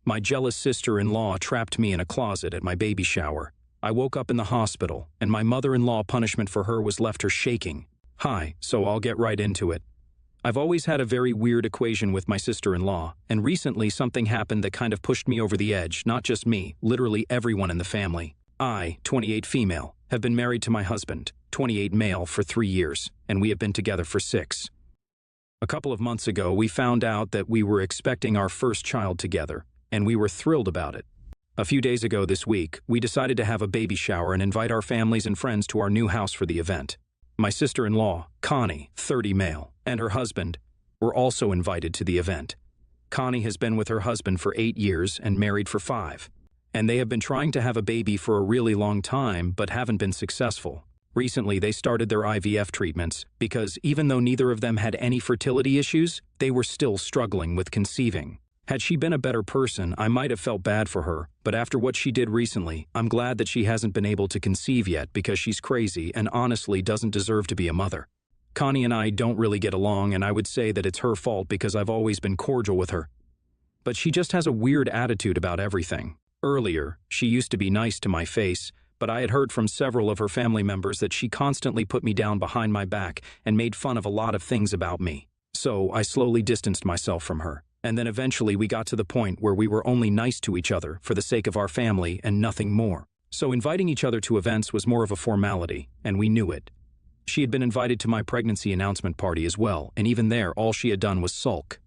My jealous sister-in-law trapped me in a closet at my baby shower. I woke up in the hospital, and my mother-in-law punishment for her was left her shaking. Hi, so I'll get right into it. I've always had a very weird equation with my sister-in-law, and recently something happened that kind of pushed me over the edge, not just me, literally everyone in the family. I, 28 female, have been married to my husband, 28 male, for 3 years, and we have been together for 6. A couple of months ago, we found out that we were expecting our first child together, and we were thrilled about it. A few days ago this week, we decided to have a baby shower and invite our families and friends to our new house for the event. My sister-in-law, Connie, 30 male, and her husband were also invited to the event. Connie has been with her husband for 8 years and married for 5. And they have been trying to have a baby for a really long time but haven't been successful. Recently, they started their IVF treatments because even though neither of them had any fertility issues, they were still struggling with conceiving. Had she been a better person, I might have felt bad for her, but after what she did recently, I'm glad that she hasn't been able to conceive yet because she's crazy and honestly doesn't deserve to be a mother. Connie and I don't really get along, and I would say that it's her fault because I've always been cordial with her. But she just has a weird attitude about everything. Earlier, she used to be nice to my face, but I had heard from several of her family members that she constantly put me down behind my back and made fun of a lot of things about me. So I slowly distanced myself from her. And then eventually we got to the point where we were only nice to each other for the sake of our family and nothing more. So inviting each other to events was more of a formality, and we knew it. She had been invited to my pregnancy announcement party as well, and even there all she had done was sulk.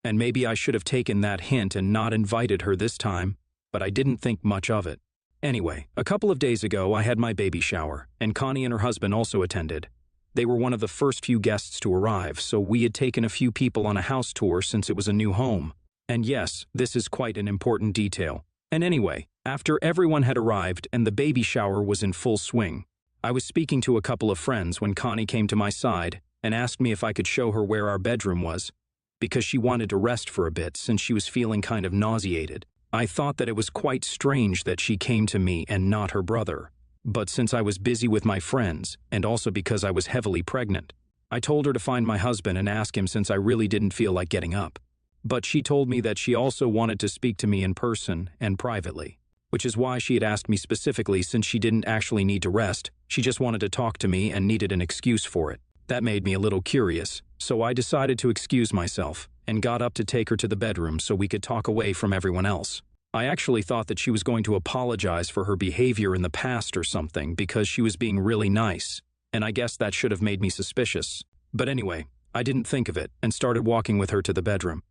And maybe I should have taken that hint and not invited her this time, but I didn't think much of it. Anyway, a couple of days ago I had my baby shower, and Connie and her husband also attended. They were one of the first few guests to arrive, so we had taken a few people on a house tour since it was a new home. And yes, this is quite an important detail. And anyway, after everyone had arrived and the baby shower was in full swing, I was speaking to a couple of friends when Connie came to my side and asked me if I could show her where our bedroom was, because she wanted to rest for a bit since she was feeling kind of nauseated. I thought that it was quite strange that she came to me and not her brother. But since I was busy with my friends, and also because I was heavily pregnant, I told her to find my husband and ask him since I really didn't feel like getting up. But she told me that she also wanted to speak to me in person and privately, which is why she had asked me specifically since she didn't actually need to rest, she just wanted to talk to me and needed an excuse for it. That made me a little curious, so I decided to excuse myself and got up to take her to the bedroom so we could talk away from everyone else. I actually thought that she was going to apologize for her behavior in the past or something because she was being really nice, and I guess that should have made me suspicious. But anyway, I didn't think of it and started walking with her to the bedroom.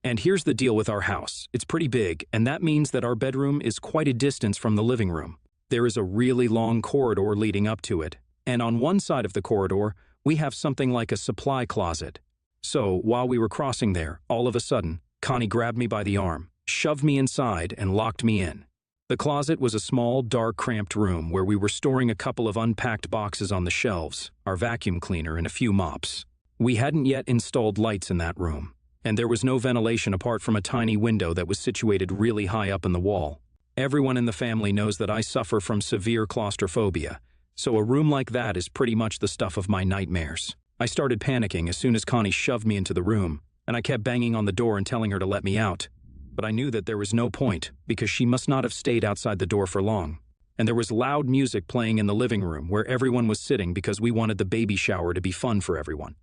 And here's the deal with our house. It's pretty big, and that means that our bedroom is quite a distance from the living room. There is a really long corridor leading up to it, and on one side of the corridor, we have something like a supply closet. So, while we were crossing there, all of a sudden, Connie grabbed me by the arm, shoved me inside, and locked me in. The closet was a small, dark, cramped room where we were storing a couple of unpacked boxes on the shelves, our vacuum cleaner, and a few mops. We hadn't yet installed lights in that room, and there was no ventilation apart from a tiny window that was situated really high up in the wall. Everyone in the family knows that I suffer from severe claustrophobia, so a room like that is pretty much the stuff of my nightmares. I started panicking as soon as Connie shoved me into the room, and I kept banging on the door and telling her to let me out. But I knew that there was no point, because she must not have stayed outside the door for long. And there was loud music playing in the living room where everyone was sitting because we wanted the baby shower to be fun for everyone.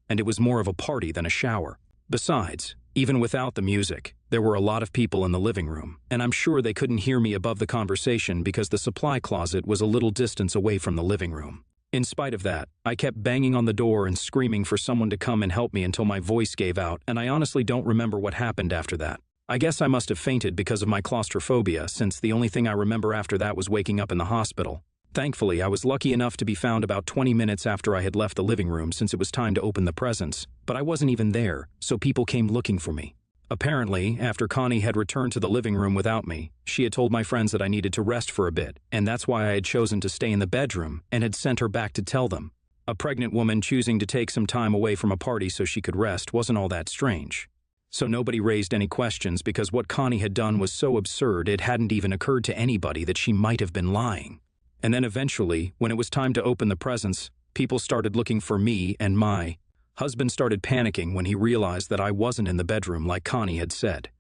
And it was more of a party than a shower. Besides, even without the music, there were a lot of people in the living room, and I'm sure they couldn't hear me above the conversation because the supply closet was a little distance away from the living room. In spite of that, I kept banging on the door and screaming for someone to come and help me until my voice gave out, and I honestly don't remember what happened after that. I guess I must have fainted because of my claustrophobia, since the only thing I remember after that was waking up in the hospital. Thankfully, I was lucky enough to be found about 20 minutes after I had left the living room since it was time to open the presents, but I wasn't even there, so people came looking for me. Apparently, after Connie had returned to the living room without me, she had told my friends that I needed to rest for a bit, and that's why I had chosen to stay in the bedroom and had sent her back to tell them. A pregnant woman choosing to take some time away from a party so she could rest wasn't all that strange. So nobody raised any questions because what Connie had done was so absurd it hadn't even occurred to anybody that she might have been lying. And then eventually, when it was time to open the presents, people started looking for me, and my husband started panicking when he realized that I wasn't in the bedroom like Connie had said.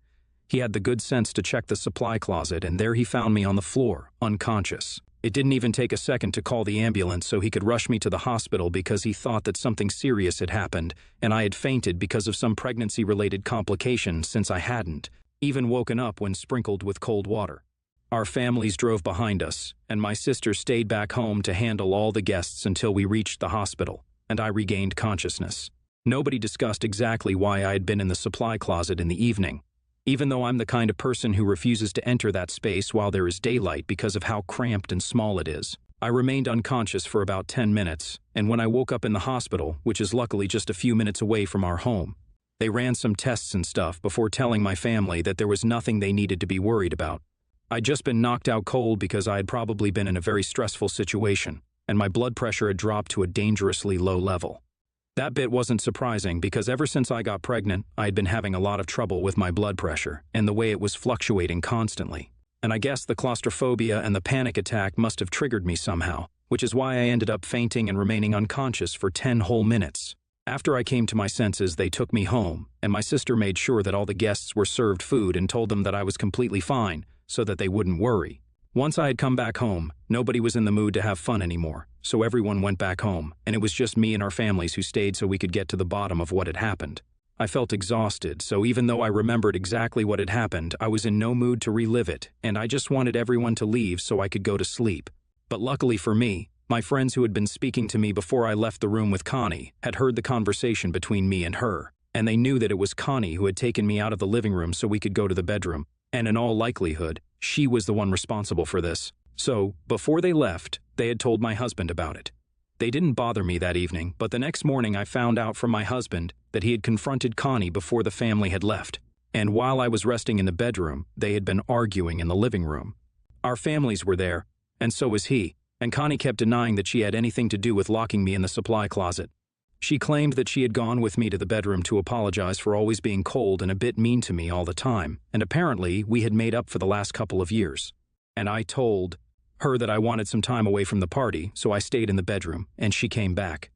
He had the good sense to check the supply closet, and there he found me on the floor, unconscious. It didn't even take a second to call the ambulance so he could rush me to the hospital because he thought that something serious had happened, and I had fainted because of some pregnancy-related complications since I hadn't even woken up when sprinkled with cold water. Our families drove behind us, and my sister stayed back home to handle all the guests until we reached the hospital, and I regained consciousness. Nobody discussed exactly why I had been in the supply closet in the evening, even though I'm the kind of person who refuses to enter that space while there is daylight because of how cramped and small it is. I remained unconscious for about 10 minutes, and when I woke up in the hospital, which is luckily just a few minutes away from our home, they ran some tests and stuff before telling my family that there was nothing they needed to be worried about. I'd just been knocked out cold because I had probably been in a very stressful situation, and my blood pressure had dropped to a dangerously low level. That bit wasn't surprising because ever since I got pregnant, I had been having a lot of trouble with my blood pressure and the way it was fluctuating constantly. And I guess the claustrophobia and the panic attack must have triggered me somehow, which is why I ended up fainting and remaining unconscious for 10 whole minutes. After I came to my senses, they took me home, and my sister made sure that all the guests were served food and told them that I was completely fine so that they wouldn't worry. Once I had come back home, nobody was in the mood to have fun anymore, so everyone went back home, and it was just me and our families who stayed so we could get to the bottom of what had happened. I felt exhausted, so even though I remembered exactly what had happened, I was in no mood to relive it, and I just wanted everyone to leave so I could go to sleep. But luckily for me, my friends who had been speaking to me before I left the room with Connie had heard the conversation between me and her, and they knew that it was Connie who had taken me out of the living room so we could go to the bedroom, and in all likelihood, she was the one responsible for this. So, before they left, they had told my husband about it. They didn't bother me that evening, but the next morning I found out from my husband that he had confronted Connie before the family had left, and while I was resting in the bedroom, they had been arguing in the living room. Our families were there, and so was he, and Connie kept denying that she had anything to do with locking me in the supply closet. She claimed that she had gone with me to the bedroom to apologize for always being cold and a bit mean to me all the time, and apparently we had made up for the last couple of years. And I told her that I wanted some time away from the party, so I stayed in the bedroom, and she came back.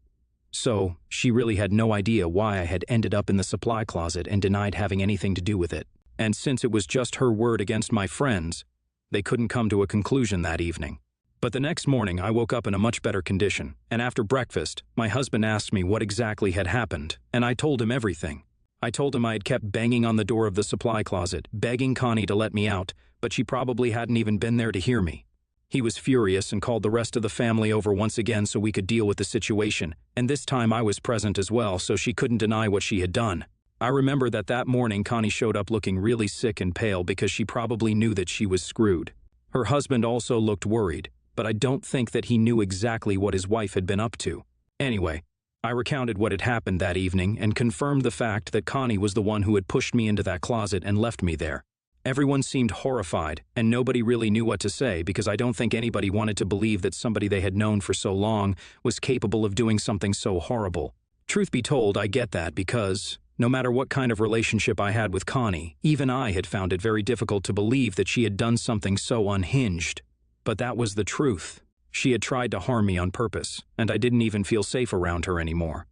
So, she really had no idea why I had ended up in the supply closet and denied having anything to do with it. And since it was just her word against my friends, they couldn't come to a conclusion that evening. But the next morning, I woke up in a much better condition, and after breakfast, my husband asked me what exactly had happened, and I told him everything. I told him I had kept banging on the door of the supply closet, begging Connie to let me out, but she probably hadn't even been there to hear me. He was furious and called the rest of the family over once again so we could deal with the situation, and this time I was present as well, so she couldn't deny what she had done. I remember that morning Connie showed up looking really sick and pale because she probably knew that she was screwed. Her husband also looked worried, but I don't think that he knew exactly what his wife had been up to. Anyway, I recounted what had happened that evening and confirmed the fact that Connie was the one who had pushed me into that closet and left me there. Everyone seemed horrified, and nobody really knew what to say because I don't think anybody wanted to believe that somebody they had known for so long was capable of doing something so horrible. Truth be told, I get that because, no matter what kind of relationship I had with Connie, even I had found it very difficult to believe that she had done something so unhinged. But that was the truth. She had tried to harm me on purpose, and I didn't even feel safe around her anymore.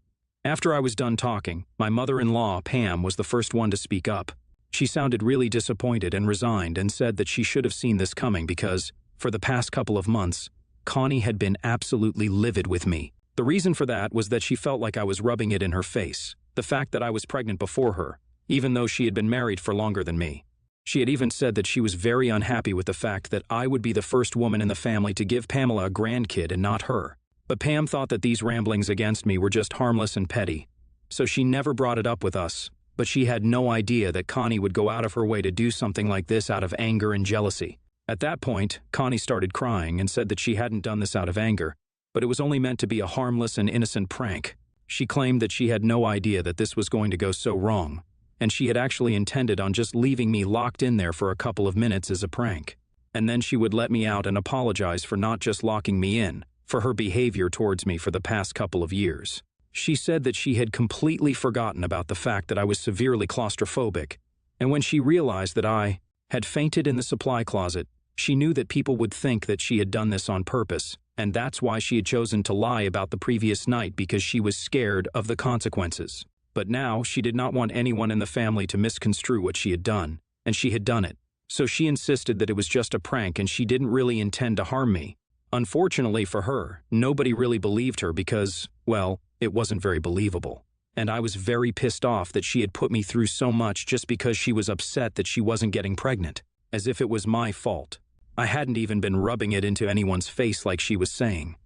After I was done talking, my mother-in-law, Pam, was the first one to speak up. She sounded really disappointed and resigned and said that she should have seen this coming because, for the past couple of months, Connie had been absolutely livid with me. The reason for that was that she felt like I was rubbing it in her face, the fact that I was pregnant before her, even though she had been married for longer than me. She had even said that she was very unhappy with the fact that I would be the first woman in the family to give Pamela a grandkid and not her. But Pam thought that these ramblings against me were just harmless and petty, so she never brought it up with us. But she had no idea that Connie would go out of her way to do something like this out of anger and jealousy. At that point, Connie started crying and said that she hadn't done this out of anger, but it was only meant to be a harmless and innocent prank. She claimed that she had no idea that this was going to go so wrong, and she had actually intended on just leaving me locked in there for a couple of minutes as a prank. And then she would let me out and apologize for not just locking me in, for her behavior towards me for the past couple of years. She said that she had completely forgotten about the fact that I was severely claustrophobic, and when she realized that I had fainted in the supply closet, she knew that people would think that she had done this on purpose, and that's why she had chosen to lie about the previous night because she was scared of the consequences. But now she did not want anyone in the family to misconstrue what she had done, and she had done it. So she insisted that it was just a prank and she didn't really intend to harm me. Unfortunately for her, nobody really believed her because, well, it wasn't very believable. And I was very pissed off that she had put me through so much just because she was upset that she wasn't getting pregnant, as if it was my fault. I hadn't even been rubbing it into anyone's face like she was saying.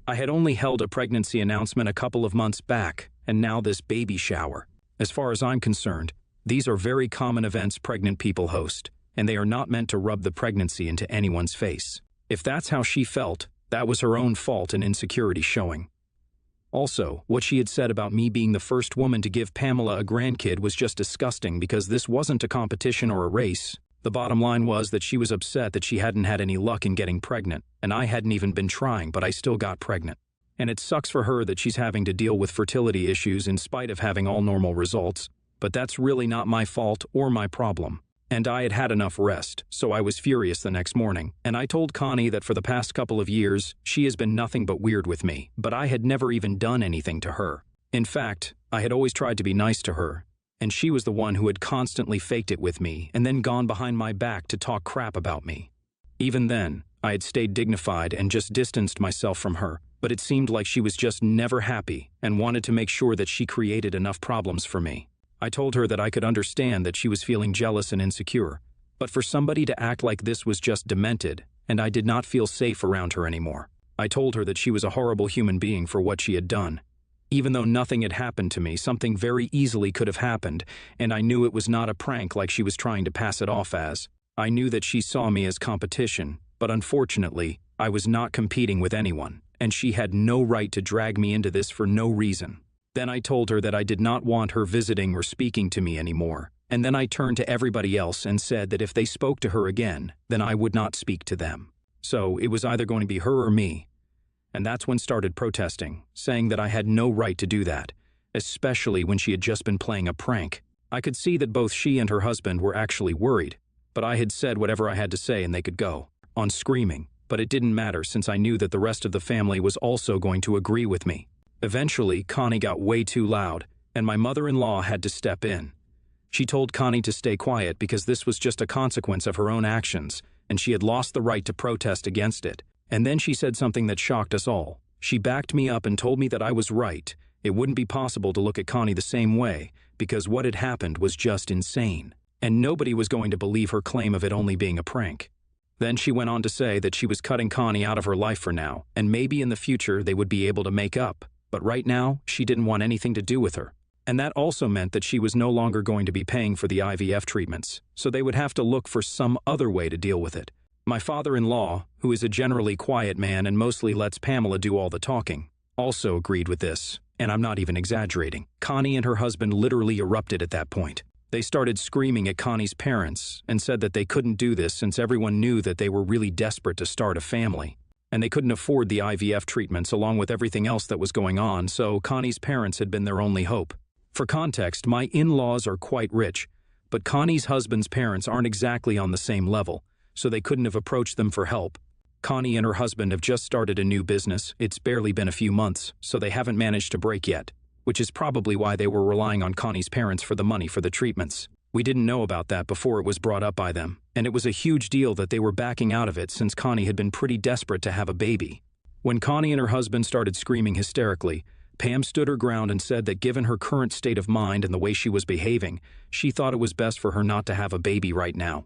I had only held a pregnancy announcement a couple of months back, and now this baby shower. As far as I'm concerned, these are very common events pregnant people host, and they are not meant to rub the pregnancy into anyone's face. If that's how she felt, that was her own fault and insecurity showing. Also, what she had said about me being the first woman to give Pamela a grandkid was just disgusting because this wasn't a competition or a race. The bottom line was that she was upset that she hadn't had any luck in getting pregnant, and I hadn't even been trying, but I still got pregnant. And it sucks for her that she's having to deal with fertility issues in spite of having all normal results, but that's really not my fault or my problem. And I had had enough rest, so I was furious the next morning, and I told Connie that for the past couple of years, she has been nothing but weird with me, but I had never even done anything to her. In fact, I had always tried to be nice to her, and she was the one who had constantly faked it with me and then gone behind my back to talk crap about me. Even then, I had stayed dignified and just distanced myself from her, but it seemed like she was just never happy and wanted to make sure that she created enough problems for me. I told her that I could understand that she was feeling jealous and insecure, but for somebody to act like this was just demented, and I did not feel safe around her anymore. I told her that she was a horrible human being for what she had done. Even though nothing had happened to me, something very easily could have happened, and I knew it was not a prank like she was trying to pass it off as. I knew that she saw me as competition, but unfortunately, I was not competing with anyone, and she had no right to drag me into this for no reason. Then I told her that I did not want her visiting or speaking to me anymore, and then I turned to everybody else and said that if they spoke to her again, then I would not speak to them. So it was either going to be her or me. And that's when started protesting, saying that I had no right to do that, especially when she had just been playing a prank. I could see that both she and her husband were actually worried, but I had said whatever I had to say and they could go on screaming, but it didn't matter since I knew that the rest of the family was also going to agree with me. Eventually, Connie got way too loud, and my mother-in-law had to step in. She told Connie to stay quiet because this was just a consequence of her own actions, and she had lost the right to protest against it. And then she said something that shocked us all. She backed me up and told me that I was right. It wouldn't be possible to look at Connie the same way, because what had happened was just insane, and nobody was going to believe her claim of it only being a prank. Then she went on to say that she was cutting Connie out of her life for now, and maybe in the future they would be able to make up. But right now, she didn't want anything to do with her. And that also meant that she was no longer going to be paying for the IVF treatments, so they would have to look for some other way to deal with it. My father-in-law, who is a generally quiet man and mostly lets Pamela do all the talking, also agreed with this, and I'm not even exaggerating. Connie and her husband literally erupted at that point. They started screaming at Connie's parents and said that they couldn't do this since everyone knew that they were really desperate to start a family. And they couldn't afford the IVF treatments along with everything else that was going on, so Connie's parents had been their only hope. For context, my in-laws are quite rich, but Connie's husband's parents aren't exactly on the same level, so they couldn't have approached them for help. Connie and her husband have just started a new business. It's barely been a few months, so they haven't managed to break yet, which is probably why they were relying on Connie's parents for the money for the treatments. We didn't know about that before it was brought up by them, and it was a huge deal that they were backing out of it since Connie had been pretty desperate to have a baby. When Connie and her husband started screaming hysterically, Pam stood her ground and said that given her current state of mind and the way she was behaving, she thought it was best for her not to have a baby right now.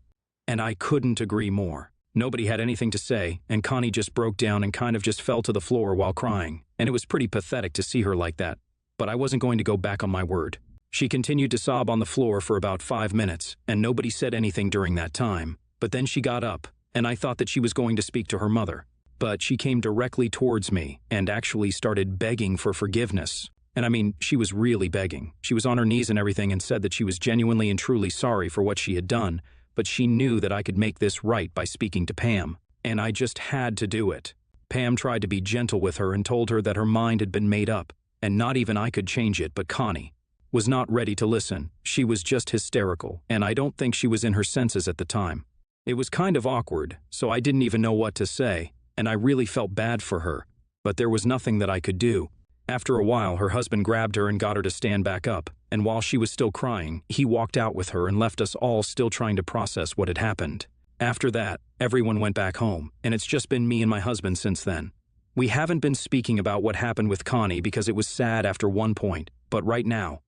And I couldn't agree more. Nobody had anything to say, and Connie just broke down and kind of just fell to the floor while crying, and it was pretty pathetic to see her like that. But I wasn't going to go back on my word. She continued to sob on the floor for about 5 minutes, and nobody said anything during that time. But then she got up, and I thought that she was going to speak to her mother. But she came directly towards me and actually started begging for forgiveness. And I mean, she was really begging. She was on her knees and everything and said that she was genuinely and truly sorry for what she had done, but she knew that I could make this right by speaking to Pam. And I just had to do it. Pam tried to be gentle with her and told her that her mind had been made up, and not even I could change it, but Connie was not ready to listen. She was just hysterical, and I don't think she was in her senses at the time. It was kind of awkward, so I didn't even know what to say, and I really felt bad for her, but there was nothing that I could do. After a while, her husband grabbed her and got her to stand back up, and while she was still crying, he walked out with her and left us all still trying to process what had happened. After that, everyone went back home, and it's just been me and my husband since then. We haven't been speaking about what happened with Connie because it was sad after one point, but right now,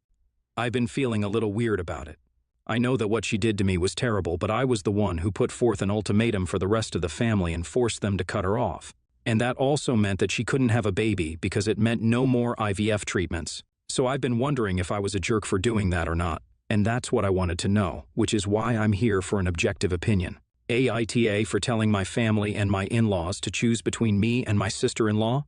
I've been feeling a little weird about it. I know that what she did to me was terrible, but I was the one who put forth an ultimatum for the rest of the family and forced them to cut her off. And that also meant that she couldn't have a baby because it meant no more IVF treatments. So I've been wondering if I was a jerk for doing that or not, and that's what I wanted to know, which is why I'm here for an objective opinion. AITA for telling my family and my in-laws to choose between me and my sister-in-law?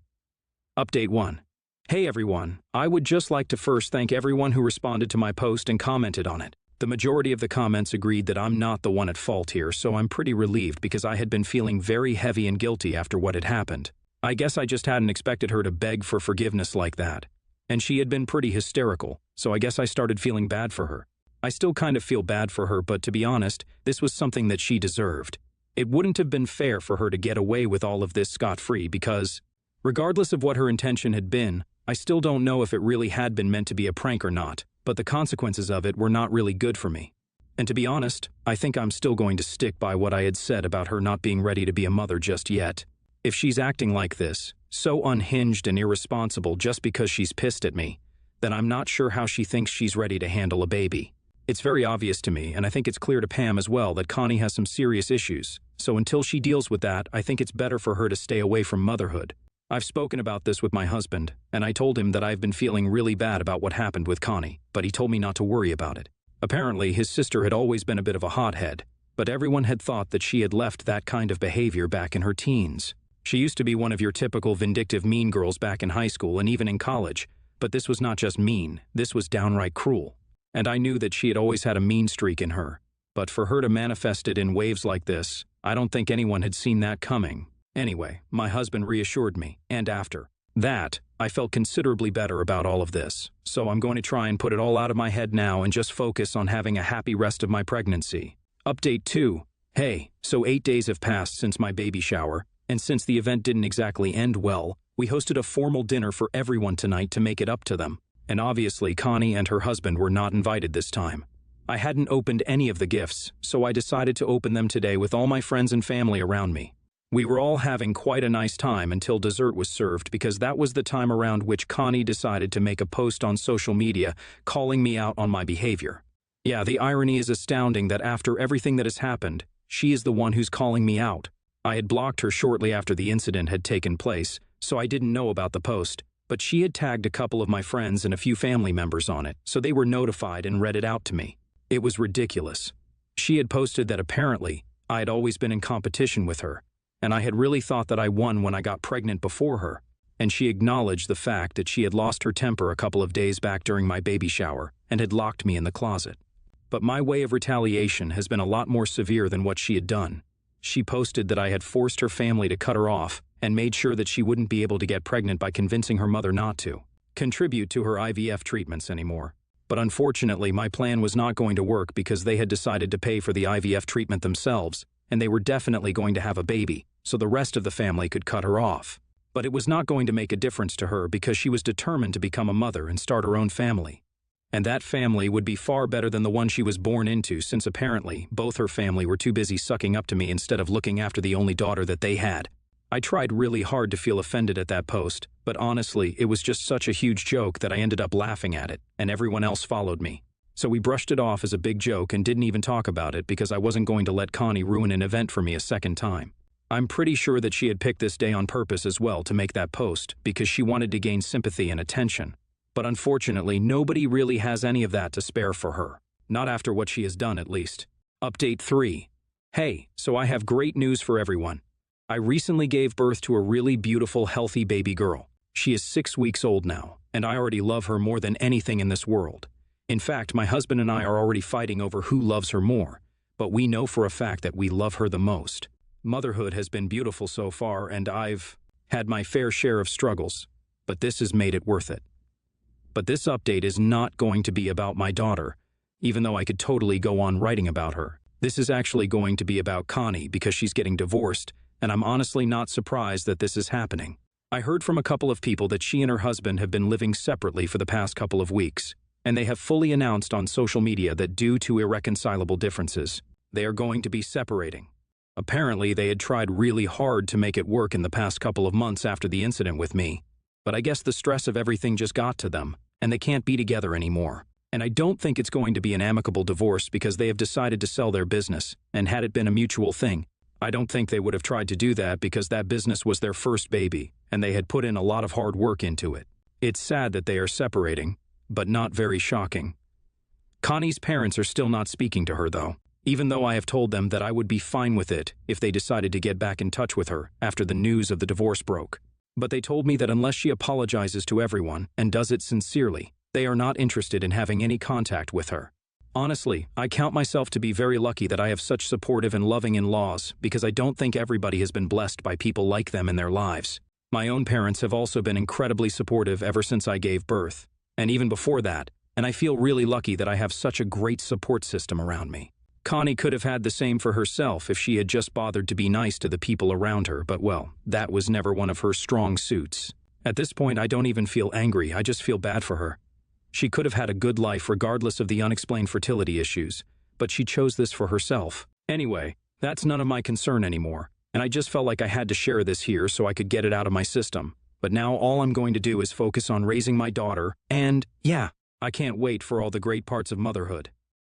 Update 1. Hey everyone, I would just like to first thank everyone who responded to my post and commented on it. The majority of the comments agreed that I'm not the one at fault here, so I'm pretty relieved because I had been feeling very heavy and guilty after what had happened. I guess I just hadn't expected her to beg for forgiveness like that. And she had been pretty hysterical, so I guess I started feeling bad for her. I still kind of feel bad for her, but to be honest, this was something that she deserved. It wouldn't have been fair for her to get away with all of this scot-free because, regardless of what her intention had been, I still don't know if it really had been meant to be a prank or not, but the consequences of it were not really good for me. And to be honest, I think I'm still going to stick by what I had said about her not being ready to be a mother just yet. If she's acting like this, so unhinged and irresponsible just because she's pissed at me, then I'm not sure how she thinks she's ready to handle a baby. It's very obvious to me, and I think it's clear to Pam as well, that Connie has some serious issues, so until she deals with that, I think it's better for her to stay away from motherhood. I've spoken about this with my husband, and I told him that I've been feeling really bad about what happened with Connie, but he told me not to worry about it. Apparently, his sister had always been a bit of a hothead, but everyone had thought that she had left that kind of behavior back in her teens. She used to be one of your typical vindictive mean girls back in high school and even in college, but this was not just mean, this was downright cruel. And I knew that she had always had a mean streak in her, but for her to manifest it in waves like this, I don't think anyone had seen that coming. Anyway, my husband reassured me, and after that, I felt considerably better about all of this, so I'm going to try and put it all out of my head now and just focus on having a happy rest of my pregnancy. Update 2. Hey, so 8 days have passed since my baby shower, and since the event didn't exactly end well, we hosted a formal dinner for everyone tonight to make it up to them. And obviously Connie and her husband were not invited this time. I hadn't opened any of the gifts, so I decided to open them today with all my friends and family around me. We were all having quite a nice time until dessert was served because that was the time around which Connie decided to make a post on social media calling me out on my behavior. Yeah, the irony is astounding that after everything that has happened, she is the one who's calling me out. I had blocked her shortly after the incident had taken place, so I didn't know about the post. But she had tagged a couple of my friends and a few family members on it, so they were notified and read it out to me. It was ridiculous. She had posted that apparently I had always been in competition with her, and I had really thought that I won when I got pregnant before her, and she acknowledged the fact that she had lost her temper a couple of days back during my baby shower and had locked me in the closet. But my way of retaliation has been a lot more severe than what she had done. She posted that I had forced her family to cut her off and made sure that she wouldn't be able to get pregnant by convincing her mother not to contribute to her IVF treatments anymore. But unfortunately, my plan was not going to work because they had decided to pay for the IVF treatment themselves, and they were definitely going to have a baby, so the rest of the family could cut her off. But it was not going to make a difference to her because she was determined to become a mother and start her own family. And that family would be far better than the one she was born into, since apparently both her family were too busy sucking up to me instead of looking after the only daughter that they had. I tried really hard to feel offended at that post, but honestly, it was just such a huge joke that I ended up laughing at it, and everyone else followed me. So we brushed it off as a big joke and didn't even talk about it because I wasn't going to let Connie ruin an event for me a second time. I'm pretty sure that she had picked this day on purpose as well to make that post because she wanted to gain sympathy and attention. But unfortunately, nobody really has any of that to spare for her. Not after what she has done, at least. Update 3. Hey, so I have great news for everyone. I recently gave birth to a really beautiful, healthy baby girl. She is 6 weeks old now, and I already love her more than anything in this world. In fact, my husband and I are already fighting over who loves her more, but we know for a fact that we love her the most. Motherhood has been beautiful so far, and I've had my fair share of struggles, but this has made it worth it. But this update is not going to be about my daughter, even though I could totally go on writing about her. This is actually going to be about Connie because she's getting divorced, and I'm honestly not surprised that this is happening. I heard from a couple of people that she and her husband have been living separately for the past couple of weeks, and they have fully announced on social media that due to irreconcilable differences, they are going to be separating. Apparently, they had tried really hard to make it work in the past couple of months after the incident with me, but I guess the stress of everything just got to them, and they can't be together anymore. And I don't think it's going to be an amicable divorce because they have decided to sell their business, and had it been a mutual thing, I don't think they would have tried to do that because that business was their first baby, and they had put in a lot of hard work into it. It's sad that they are separating, but not very shocking. Connie's parents are still not speaking to her, though, even though I have told them that I would be fine with it if they decided to get back in touch with her after the news of the divorce broke. But they told me that unless she apologizes to everyone and does it sincerely, they are not interested in having any contact with her. Honestly, I count myself to be very lucky that I have such supportive and loving in-laws because I don't think everybody has been blessed by people like them in their lives. My own parents have also been incredibly supportive ever since I gave birth, and even before that, and I feel really lucky that I have such a great support system around me. Connie could have had the same for herself if she had just bothered to be nice to the people around her, but well, that was never one of her strong suits. At this point, I don't even feel angry, I just feel bad for her. She could have had a good life regardless of the unexplained fertility issues, but she chose this for herself. Anyway, that's none of my concern anymore, and I just felt like I had to share this here so I could get it out of my system. But now all I'm going to do is focus on raising my daughter, and yeah, I can't wait for all the great parts of motherhood.